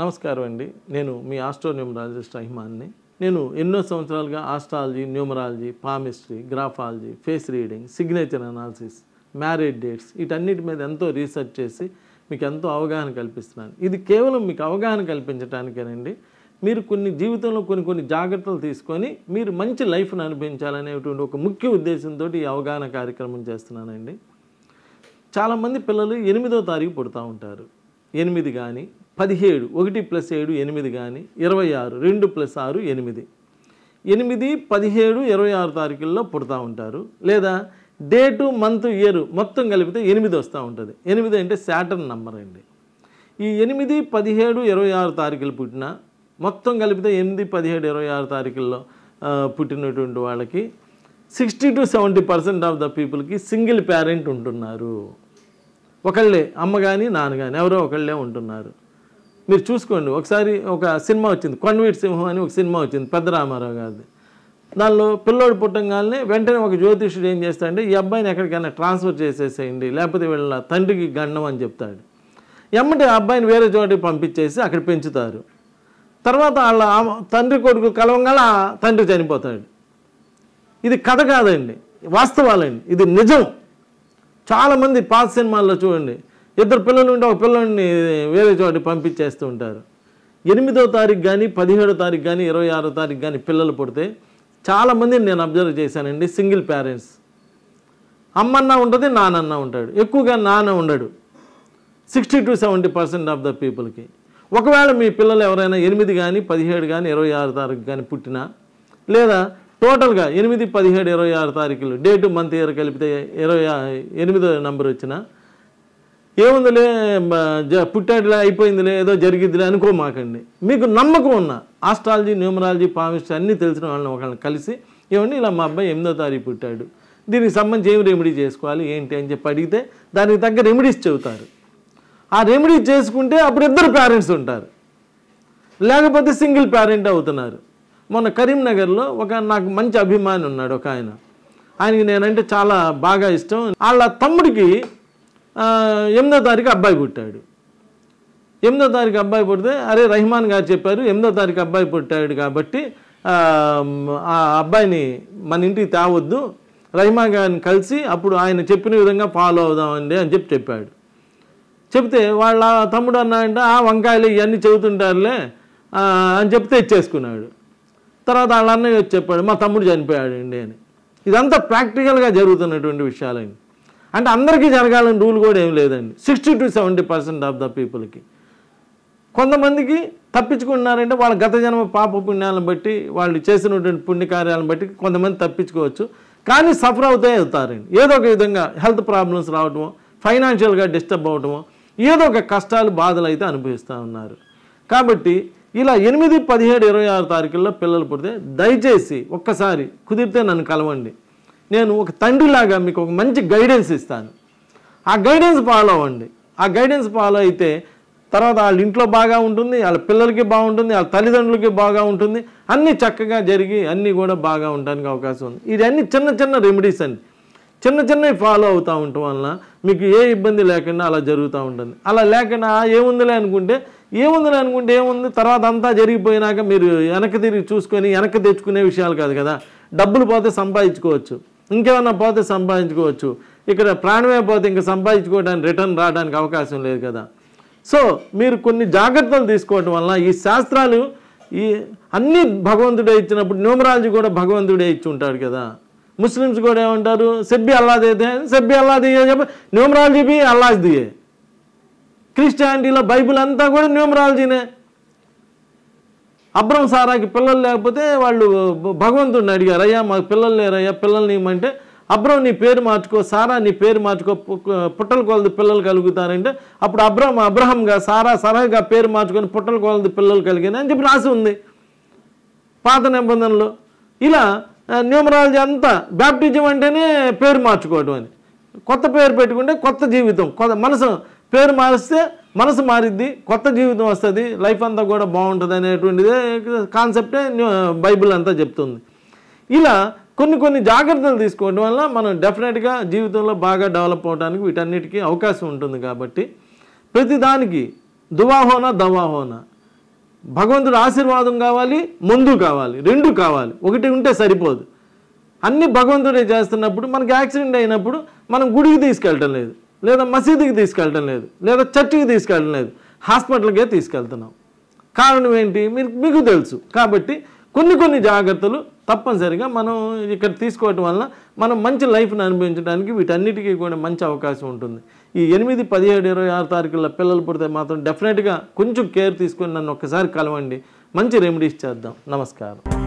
నమస్కారం అండి. నేను మీ ఆస్ట్రోన్యూమరాలజిస్ట్ రహిమాన్ని. నేను ఎన్నో సంవత్సరాలుగా astrology, numerology, palmistry, graphology, face reading, signature analysis, marriage dates వీటన్నిటి మీద ఎంతో రీసెర్చ్ చేసి మీకు ఎంతో అవగాహన కల్పిస్తున్నాను. ఇది కేవలం మీకు అవగాహన కల్పించడానికేనండి. మీరు జీవితంలో కొన్ని జాగ్రత్తలు తీసుకొని మీరు మంచి లైఫ్ను అనుభవించాలనేటువంటి ఒక ముఖ్య ఉద్దేశంతో ఈ అవగాహన కార్యక్రమం చేస్తున్నానండి. చాలామంది పిల్లలు 8వ తారీఖు పుడతా ఉంటారు. 8 కానీ 17, 1 + 7 8 కానీ 26, 2 + 6 8. 8, 17, 26 తారీఖుల్లో పుడతా ఉంటారు. లేదా డేటు, మంత్, ఇయర్ మొత్తం కలిపితే 8 వస్తూ ఉంటుంది. 8 అంటే శాటర్న్ నంబర్ అండి. ఈ 8, 17, 26 తారీఖులు పుట్టిన మొత్తం కలిపితే 8, 17, 26 తారీఖుల్లో పుట్టినటువంటి వాళ్ళకి 60 to 70% ఆఫ్ ద పీపుల్కి సింగిల్ పేరెంట్ ఉంటున్నారు. ఒకళ్ళే, అమ్మ కానీ నాన్న కానీ ఎవరో ఒకళ్ళే ఉంటున్నారు. మీరు చూసుకోండి, ఒకసారి ఒక సినిమా వచ్చింది, కొండవీటి సింహం అని ఒక సినిమా వచ్చింది, పెద్ద రామారావు గారిది. దానిలో పిల్లోడు పుట్టంగానే వెంటనే ఒక జ్యోతిష్యుడు ఏం చేస్తాడంటే ఈ అబ్బాయిని ఎక్కడికైనా ట్రాన్స్ఫర్ చేసేసేయండి, లేకపోతే వీళ్ళ తండ్రికి గండం అని చెప్తాడు. ఎమ్మటే ఆ అబ్బాయిని వేరే చోటికి పంపించేసి అక్కడ పెంచుతారు. తర్వాత వాళ్ళ తండ్రి కొడుకు కలవంగానే ఆ తండ్రి చనిపోతాడు. ఇది కథ కాదండి, వాస్తవాలండి, ఇది నిజం. చాలామంది పాత సినిమాల్లో చూడండి, 2 పిల్లలు ఉంటే ఒక పిల్లల్ని వేరే చోటికి పంపించేస్తూ ఉంటారు. 8వ తారీఖు కానీ 17వ తారీఖు కానీ 26వ తారీఖు కానీ పిల్లలు పుడితే చాలామందిని నేను అబ్జర్వ్ చేశానండి. సింగిల్ పేరెంట్స్, అమ్మన్నా ఉంటుంది, నానన్నా ఉంటాడు. ఎక్కువగా నాన్న ఉండడు. 60 to 70% ఆఫ్ ద పీపుల్కి. ఒకవేళ మీ పిల్లలు ఎవరైనా 8 కానీ 17 కానీ 26 తారీఖు కానీ పుట్టినా, లేదా టోటల్గా 8, 17, 26 తారీఖులు డేటు, మంత్, ఇయర్ కలిపితే 28వ నెంబర్ వచ్చినా ఏముందిలే పుట్టాడులే అయిపోయిందిలే ఏదో జరిగిద్దిలే అనుకోమాకండి. మీకు నమ్మకం ఉన్న ఆస్ట్రాలజీ, న్యూమరాలజీ, పామిస్ట్రీ అన్నీ తెలిసిన ఒకళ్ళని కలిసి ఏమండి ఇలా మా అబ్బాయి 8వ తారీఖు పుట్టాడు, దీనికి సంబంధించి ఏం రెమెడీ చేసుకోవాలి ఏంటి అని చెప్పి అడిగితే దానికి తగ్గ రెమెడీస్ చెబుతారు. ఆ రెమెడీ చేసుకుంటే అప్పుడు 2 పేరెంట్స్ ఉంటారు, లేకపోతే సింగిల్ పేరెంట్ అవుతున్నారు. మొన్న కరీంనగర్లో నాకు మంచి అభిమాని ఉన్నాడు ఒక ఆయన. ఆయనకి నేనంటే చాలా బాగా ఇష్టం. వాళ్ళ తమ్ముడికి 8వ తారీఖు అబ్బాయి పుట్టాడు. 8వ తారీఖు అబ్బాయి పుడితే అరే రహిమాన్ గారు చెప్పారు 8వ తారీఖు అబ్బాయి పుట్టాడు కాబట్టి ఆ అబ్బాయిని మన ఇంటికి తేవద్దు, రహిమాన్ గారిని కలిసి అప్పుడు ఆయన చెప్పిన విధంగా ఫాలో అవుదామండి అని చెప్పాడు. చెప్తే వాళ్ళ తమ్ముడు అన్నాడంటే వంకాయలు ఇవన్నీ చెబుతుంటారులే అని చెప్తే ఇచ్చేసుకున్నాడు. తర్వాత వాళ్ళ అన్నయ్య వచ్చి చెప్పాడు మా తమ్ముడు చనిపోయాడండి అని. ఇదంతా ప్రాక్టికల్గా జరుగుతున్నటువంటి విషయాలండి. అంటే అందరికీ జరగాలని రూల్ కూడా ఏం లేదండి. 60 to 70% ఆఫ్ ద పీపుల్కి. కొంతమందికి తప్పించుకుంటున్నారంటే వాళ్ళ గత జన్మ పాప పుణ్యాలను బట్టి, వాళ్ళు చేసినటువంటి పుణ్యకార్యాలను బట్టి కొంతమంది తప్పించుకోవచ్చు. కానీ సఫర్ అవుతారండి. ఏదో ఒక విధంగా హెల్త్ ప్రాబ్లమ్స్ రావటమో, ఫైనాన్షియల్గా డిస్టర్బ్ అవటమో, ఏదో ఒక కష్టాలు, బాధలు అయితే అనుభవిస్తూ ఉన్నారు. కాబట్టి ఇలా 8, 17, 26 తారీఖుల్లో పిల్లలు పుడితే దయచేసి ఒక్కసారి కుదిరితే నన్ను కలవండి. నేను ఒక తండ్రిలాగా మీకు ఒక మంచి గైడెన్స్ ఇస్తాను. ఆ గైడెన్స్ ఫాలో అవ్వండి. ఆ గైడెన్స్ ఫాలో అయితే తర్వాత వాళ్ళ ఇంట్లో బాగా ఉంటుంది, వాళ్ళ పిల్లలకి బాగుంటుంది, వాళ్ళ తల్లిదండ్రులకి బాగా ఉంటుంది, అన్నీ చక్కగా జరిగి అన్నీ కూడా బాగా ఉండడానికి అవకాశం ఉంది. ఇవన్నీ చిన్న రెమెడీస్ అండి. చిన్నవి ఫాలో అవుతూ ఉండటం వలన మీకు ఏ ఇబ్బంది లేకుండా అలా జరుగుతూ ఉంటుంది. అలా లేకుండా ఏముందిలే అనుకుంటే ఏముంది, తర్వాత అంతా జరిగిపోయినాక మీరు వెనక్కి తిరిగి చూసుకొని వెనక్కి తెచ్చుకునే విషయాలు కాదు కదా. డబ్బులు పోతే సంపాదించుకోవచ్చు, ఇంకేమన్నా పోతే సంపాదించుకోవచ్చు. ఇక్కడ ప్రాణమే పోతే ఇంకా సంపాదించుకోవడానికి రిటర్న్ రావడానికి అవకాశం లేదు కదా. సో మీరు కొన్ని జాగ్రత్తలు తీసుకోవటం వలన ఈ శాస్త్రాలు అన్నీ భగవంతుడే ఇచ్చినప్పుడు న్యూమరాలజీ కూడా భగవంతుడే ఇచ్చి ఉంటాడు కదా. ముస్లిమ్స్ కూడా ఏమంటారు సెబ్బి అల్లాదే, సెబ్బి అల్లాదియే చెప్పి న్యూమరాలజీ బి అల్లాదియే. క్రిస్టియానిటీలో బైబిల్ అంతా కూడా న్యూమరాలజీనే. అబ్రహం సారాకి పిల్లలు లేకపోతే వాళ్ళు భగవంతుడిని అడిగారు, అయ్యా మాకు పిల్లలు లేరయ్యా, పిల్లల్ని ఇవ్వమంటే అబ్రహం నీ పేరు మార్చుకో, సారా నీ పేరు మార్చుకో, పుట్టల కొలది పిల్లలు కలుగుతారంటే అప్పుడు అబ్రహంగా సారాగా పేరు మార్చుకొని పుట్టల కొలది పిల్లలు కలిగాను అని చెప్పి రాసి ఉంది పాత నిబంధనలో. ఇలా న్యూమరాలజీ అంతా బ్యాప్టిజం అంటేనే పేరు మార్చుకోవడం అని. కొత్త పేరు పెట్టుకుంటే కొత్త జీవితం, మనసు పేరు మారిస్తే మనసు మారిద్ది, కొత్త జీవితం వస్తుంది, లైఫ్ అంతా కూడా బాగుంటుంది అనేటువంటిదే కాన్సెప్టే బైబిల్ అంతా చెప్తుంది. ఇలా కొన్ని జాగ్రత్తలు తీసుకోవడం వల్ల మనం డెఫినెట్గా జీవితంలో బాగా డెవలప్ అవడానికి వీటన్నిటికీ అవకాశం ఉంటుంది. కాబట్టి ప్రతిదానికి దువా హోనా దవా హోనా భగవంతుడు ఆశీర్వాదం కావాలి, మందు కావాలి, రెండు కావాలి. ఒకటి ఉంటే సరిపోదు. అన్నీ భగవంతుడే చేస్తున్నప్పుడు మనకి యాక్సిడెంట్ అయినప్పుడు మనం గుడికి తీసుకెళ్ళటం లేదు, లేదా మసీదుకి తీసుకెళ్ళటం లేదు, లేదా చర్చికి తీసుకెళ్ళటం లేదు, హాస్పిటల్కే తీసుకెళ్తున్నాం. కారణం ఏంటి మీకు తెలుసు. కాబట్టి కొన్ని జాగ్రత్తలు తప్పనిసరిగా మనం ఇక్కడ తీసుకోవటం వల్ల మనం మంచి లైఫ్ని అనుభవించడానికి వీటన్నిటికీ కూడా మంచి అవకాశం ఉంటుంది. ఈ 8, 17, 26 తారీఖుల పిల్లలు పుడితే మాత్రం డెఫినెట్గా కొంచెం కేర్ తీసుకొని నన్ను ఒక్కసారి కలవండి. మంచి రెమెడీస్ చేద్దాం. నమస్కారం.